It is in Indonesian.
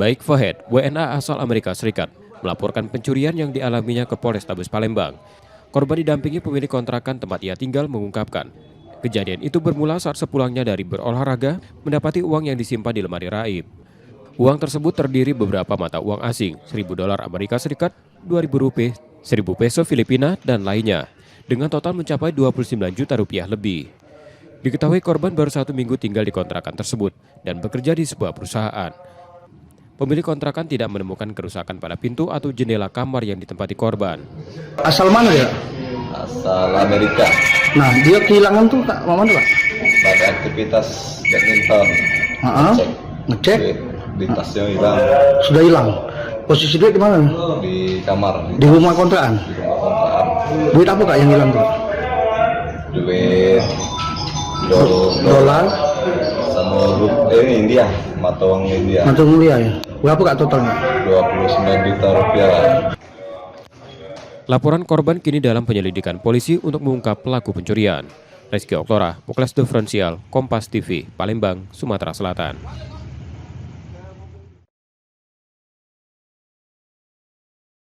Baik Fahed, WNA asal Amerika Serikat, melaporkan pencurian yang dialaminya ke Polrestabes Palembang. Korban didampingi pemilik kontrakan tempat ia tinggal mengungkapkan, kejadian itu bermula saat sepulangnya dari berolahraga mendapati uang yang disimpan di lemari raib. Uang tersebut terdiri beberapa mata uang asing, $1.000 Amerika Serikat, Rp2.000, Rp1.000 Filipina, dan lainnya, dengan total mencapai Rp29 juta lebih. Diketahui korban baru 1 minggu tinggal di kontrakan tersebut dan bekerja di sebuah perusahaan. Pemilik kontrakan tidak menemukan kerusakan pada pintu atau jendela kamar yang ditempati korban. Asal mana ya? Asal Amerika. Nah, dia kehilangan tuh Kak, mana Pak? Pada aktivitas badminton. Ngecek. Di tasnya hilang. Sudah hilang. Posisi dia di mana? Di kamar. Di rumah kontrakan. Di rumah kontrakan. Duit apa Kak yang hilang tuh? Duit Dolar sama India, mata uang India. atau mulia ya? Berapa Kak totalnya? Rp29 juta. Laporan korban kini dalam penyelidikan polisi untuk mengungkap pelaku pencurian. Rizky Oktora, Pokles Diferensial, Kompas TV, Palembang, Sumatera Selatan.